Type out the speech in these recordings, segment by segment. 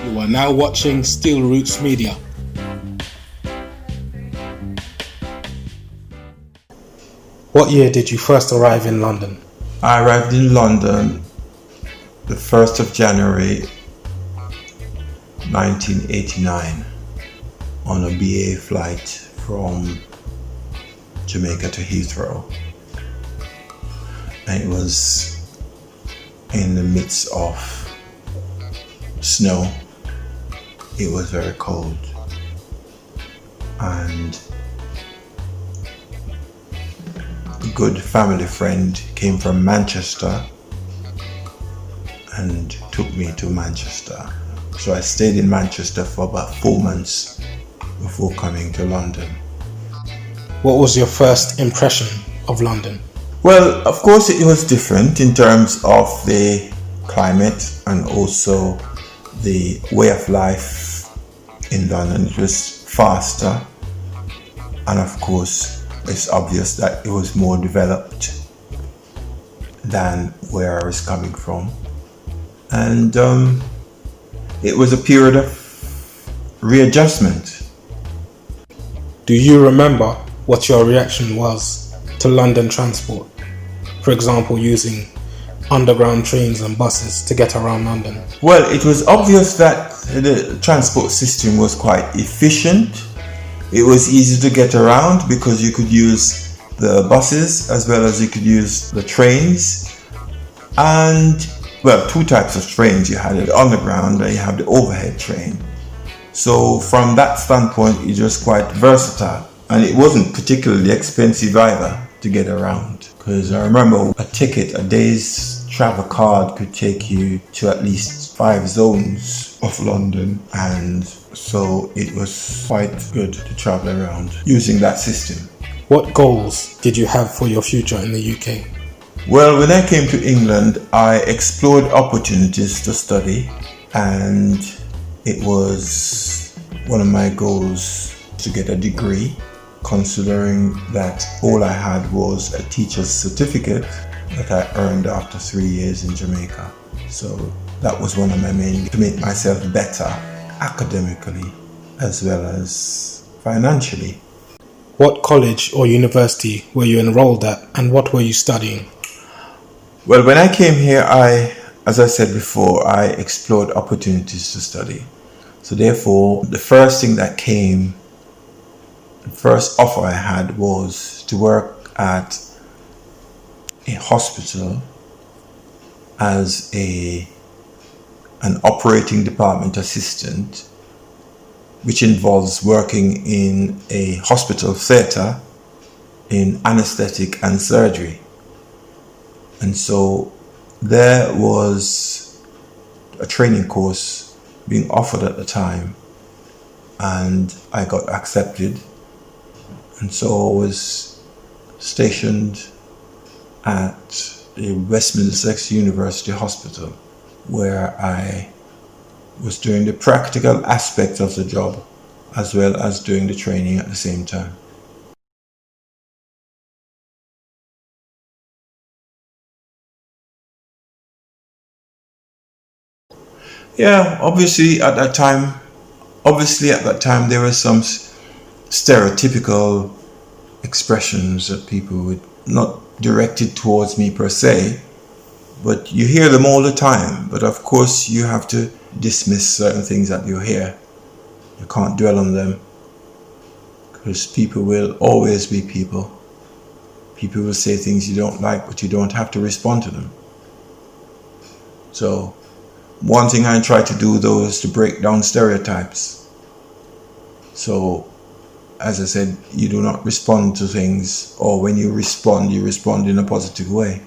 You are now watching Steel Roots Media. What year did you first arrive in London? I arrived in London the 1st of January 1989 on a BA flight from Jamaica to Heathrow. And it was in the midst of snow. It was very cold. And a good family friend came from Manchester and took me to Manchester. So I stayed in Manchester for about 4 months before coming to London. What was your first impression of London? Well, of course it was different in terms of the climate and also the way of life in London. It was faster, and of course it's obvious that it was more developed than where I was coming from. And it was a period of readjustment. Do you remember what your reaction was to London transport? For example, using underground trains and buses to get around London. Well, it was obvious that the transport system was quite efficient. It was easy to get around because you could use the buses as well as you could use the trains. And, well, two types of trains. You had the underground and you have the overhead train. So from that standpoint, it was quite versatile. And it wasn't particularly expensive either to get around. Because I remember a day's travel card could take you to at least 5 zones of London. And so it was quite good to travel around using that system. What goals did you have for your future in the UK? Well, when I came to England, I explored opportunities to study, and it was one of my goals to get a degree, considering that all I had was a teacher's certificate that I earned after 3 years in Jamaica. So that was one of my main, to make myself better academically as well as financially. What college or university were you enrolled at, and what were you studying? Well, when I came here, as I said before, I explored opportunities to study. So therefore, the first thing that came, the first offer I had was to work at a hospital as an operating department assistant, which involves working in a hospital theatre in anesthetic and surgery. And so there was a training course being offered at the time, and I got accepted. And so I was stationed at the West Middlesex University Hospital, where I was doing the practical aspect of the job as well as doing the training at the same time. Yeah, obviously at that time there were some stereotypical expressions that people would not directed towards me per se, but you hear them all the time. But of course you have to dismiss certain things that you hear. You can't dwell on them, because people will always be people. People will say things you don't like, but you don't have to respond to them. So one thing I try to do though is to break down stereotypes. So as I said, you do not respond to things, or when you respond in a positive way.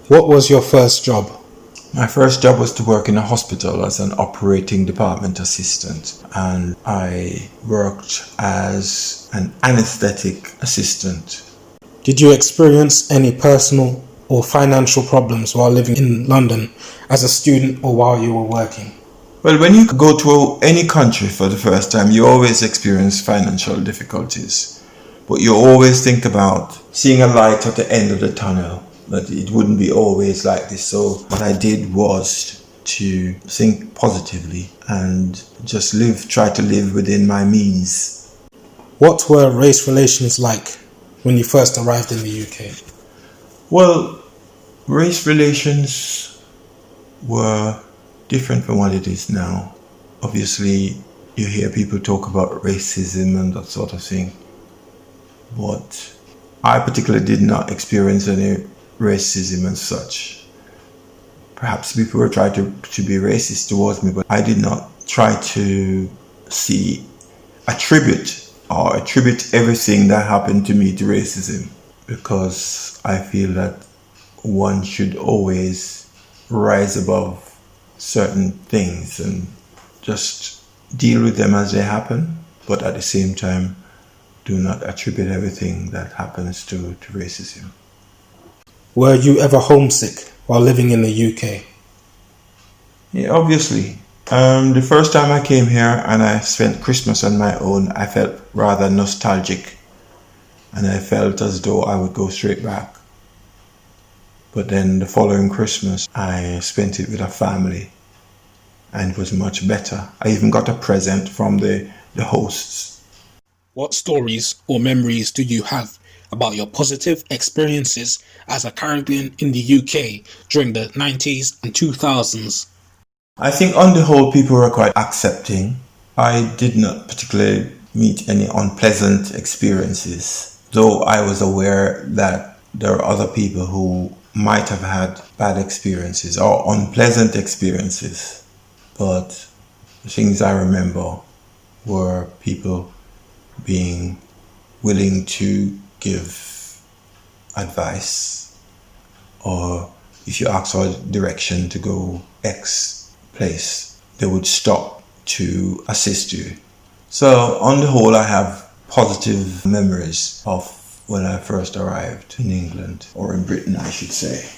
What was your first job? My first job was to work in a hospital as an operating department assistant, and I worked as an anesthetic assistant. Did you experience any personal or financial problems while living in London as a student or while you were working? Well, when you go to any country for the first time, you always experience financial difficulties. But you always think about seeing a light at the end of the tunnel, that it wouldn't be always like this. So what I did was to think positively and just try to live within my means. What were race relations like when you first arrived in the UK? Well, race relations were different from what it is now. Obviously, you hear people talk about racism and that sort of thing, but I particularly did not experience any racism and such. Perhaps people were trying to be racist towards me, but I did not try to attribute everything that happened to me to racism, because I feel that one should always rise above certain things and just deal with them as they happen, but at the same time do not attribute everything that happens to racism. Were you ever homesick while living in the UK? Yeah, obviously. The first time I came here and I spent Christmas on my own, I felt rather nostalgic and I felt as though I would go straight back. But then the following Christmas, I spent it with a family and it was much better. I even got a present from the hosts. What stories or memories do you have about your positive experiences as a Caribbean in the UK during the 90s and 2000s? I think on the whole people were quite accepting. I did not particularly meet any unpleasant experiences, though I was aware that there are other people who might have had bad experiences or unpleasant experiences. But the things I remember were people being willing to give advice, or if you ask for direction to go X place, they would stop to assist you. So on the whole, I have positive memories of when I first arrived in England, or in Britain I should say.